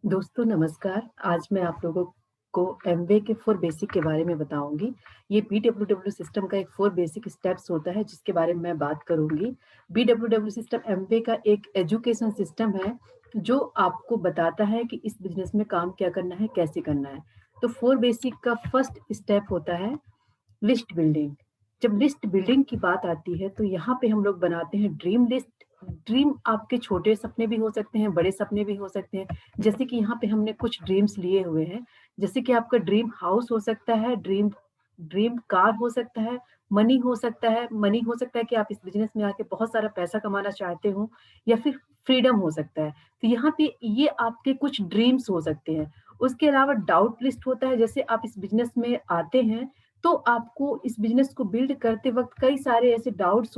दोस्तों नमस्कार। आज मैं आप लोगों को एमवे के 4 बेसिक के बारे में बताऊँगी। ये बीडब्ल्यूडब्ल्यू सिस्टम का एक 4 बेसिक स्टेप्स होता है जिसके बारे में मैं बात करूँगी। बीडब्ल्यूडब्ल्यू सिस्टम एमवे का एक एजुकेशन सिस्टम है जो आपको बताता है कि इस बिज़नेस में काम क्या करना है, कैसे करना है। तो 4 बेसिक का फर्स्ट स्टेप होता है लिस्ट बिल्डिंग। जब लिस्ट बिल्डिंग की बात आती है तो यहाँ पे हम लोग बनाते हैं ड्रीम लिस्ट। ड्रीम आपके छोटे सपने भी हो सकते हैं, बड़े सपने भी हो सकते हैं। जैसे कि यहाँ पे हमने कुछ ड्रीम्स लिए हुए हैं। जैसे कि आपका ड्रीम हाउस हो सकता है, ड्रीम ड्रीम कार हो सकता है, मनी हो सकता है। मनी हो सकता है कि आप इस बिज़नेस में आके बहुत सारा पैसा कमाना चाहते हो या फिर फ्रीडम हो सकता है। तो यहाँ पे ये आपके कुछ ड्रीम्स हो सकते हैं। उसके अलावा डाउट लिस्ट होता है। जैसे आप इस बिज़नेस में आते हैं तो आपको इस बिज़नेस को बिल्ड करते वक़्त कई सारे ऐसे डाउट्स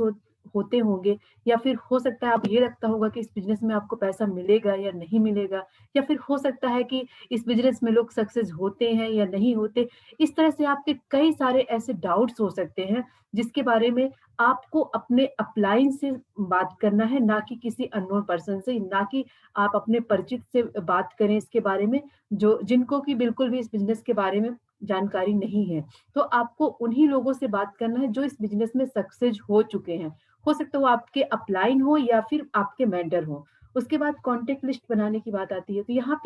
होते होंगे या फिर हो सकता है आप ये लगता होगा कि इस बिज़नेस में आपको पैसा मिलेगा या नहीं मिलेगा या फिर हो सकता है कि इस बिज़नेस में लोग सक्सेस होते हैं या नहीं होते। इस तरह से आपके कई सारे ऐसे डाउट्स हो सकते हैं जिसके बारे में आपको अपने अपलाइन से बात करना है, ना कि किसी अननोन पर्सन से, ना कि आप अपने परिचित से बात करें इसके बारे में जो जिनको कि बिल्कुल भी इस बिज़नेस के बारे में जानकारी नहीं है। तो आपको उन्हीं लोगों से बात करना है जो इस बिज़नेस में सक्सेस हो चुके हैं। हो सकता है वो आपके अपलाइन हो या फिर आपके मेंटर हो। उसके बाद कॉन्टैक्ट लिस्ट बनाने की बात आती है, तो यहाँ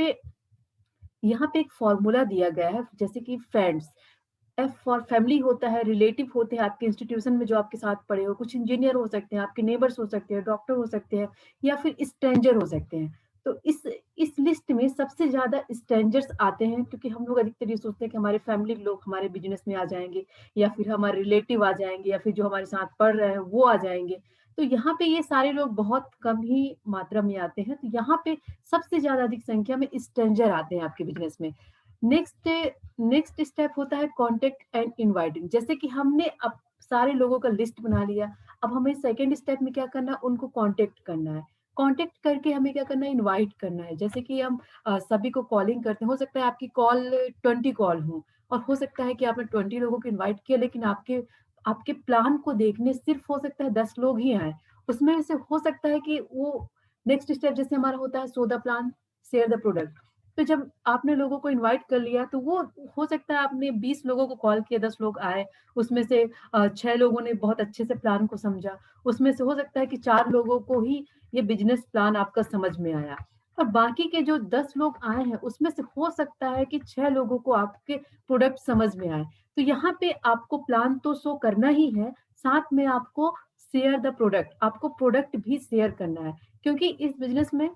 पे एक फ़ॉर्मूला दिया गया है जैसे कि फ्रेंड्स, एफ फॉर फैमिली होता है, रिलेटिव होते हैं आपके इंस्टीट्यूशन में जो आपके साथ पढ़े हो, कुछ इंजीनियर हो सकते हैं, आपके नेबर्स हो सकते हैं, डॉक्टर हो सकते हैं या फिर स्ट्रेंजर हो सकते हैं। तो इस लिस्ट में सबसे ज़्यादा स्ट्रेंजर्स आते हैं क्योंकि हम लोग अधिकतर ये सोचते हैं कि हमारे फैमिली के लोग हमारे बिज़नेस में आ जाएँगे या फिर हमारे रिलेटिव आ जाएँगे या फिर जो हमारे साथ पढ़ रहे हैं वो आ जाएँगे। तो यहाँ पे ये सारे लोग बहुत कम ही मात्रा में आते हैं, तो यहाँ पे सबसे ज़्यादा अधिक संख्या में स्ट्रेंजर आते हैं आपके बिज़नेस में। नेक्स्ट नेक्स्ट स्टेप होता है कॉन्टैक्ट एंड इनवाइटिंग। जैसे कि हमने अब सारे लोगों का लिस्ट बना लिया, अब हमें सेकंड स्टेप में क्या करना है, उनको कॉन्टैक्ट करना है। कॉन्टैक्ट करके हमें क्या करना है, इनवाइट करना है। जैसे कि हम सभी को कॉलिंग करते हैं, हो सकता है आपकी कॉल 20 कॉल हो और हो सकता है कि आपने 20 लोगों को इनवाइट किया लेकिन आपके आपके प्लान को देखने सिर्फ हो सकता है 10 लोग ही आएँ। उसमें से हो सकता है कि वो नेक्स्ट स्टेप जैसे हमारा होता है so the plan, share the product. तो जब आपने लोगों को इनवाइट कर लिया तो वो हो सकता है आपने 20 लोगों को कॉल किया, 10 लोग आए, उसमें से 6 लोगों ने बहुत अच्छे से प्लान को समझा, उसमें से हो सकता है कि 4 लोगों को ही ये बिज़नेस प्लान आपका समझ में आया और बाकी के जो 10 लोग आए हैं, उसमें से हो सकता है कि 6 लोगों को आपके प्रोडक्ट समझ में आए। तो यहाँ पे आपको प्लान तो शो करना ही है, साथ में आपको शेयर द प्रोडक्ट, आपको प्रोडक्ट भी शेयर करना है क्योंकि इस बिज़नेस में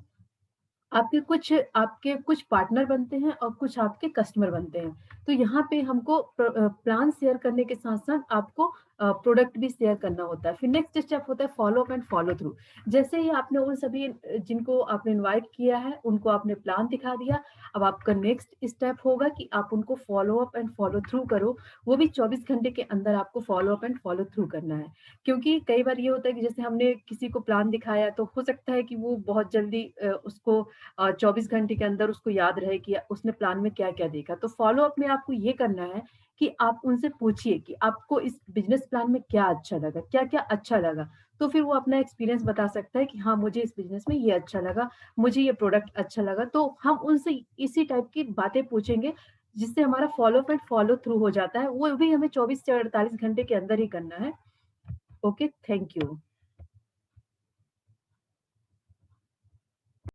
आपके कुछ पार्टनर बनते हैं और कुछ आपके कस्टमर बनते हैं। तो यहाँ पे हमको प्लान शेयर करने के साथ-साथ आपको प्रोडक्ट भी शेयर करना होता है। फिर नेक्स्ट स्टेप होता है follow up and follow through. जैसे ही आपने उन सभी जिनको आपने इनवाइट किया है, उनको आपने प्लान दिखा दिया, अब आपका नेक्स्ट स्टेप होगा कि आप उनको follow up and follow through करो। वो भी 24 घंटे के अंदर आपको follow up and follow through करना है। क्योंकि कई बार ये होता है कि जैसे हमने किसी को प्लान दिखाया तो हो सकता है कि वो बहुत जल्दी उसको 24 घंटे के अंदर उसको याद रहे कि उसने प्लान में क्या-क्या देखा। तो फ़ॉलो अप में आपको ये करना है कि आप उनसे पूछिए कि आपको इस बिज़नेस प्लान में क्या अच्छा लगा? क्या-क्या अच्छा लगा? तो फिर वो अपना एक्सपीरियंस बता सकता है कि हाँ, मुझे इस बिज़नेस में ये अच्छा लगा, मुझे ये प्रोडक्ट अच्छा लगा। तो हम उनसे इसी टाइप की बातें पूछेंगे, जिससे हमारा follow up and follow through हो जाता है। वो भी हमें 24 से 48 घंटे के अंदर ही करना है। Okay, thank you.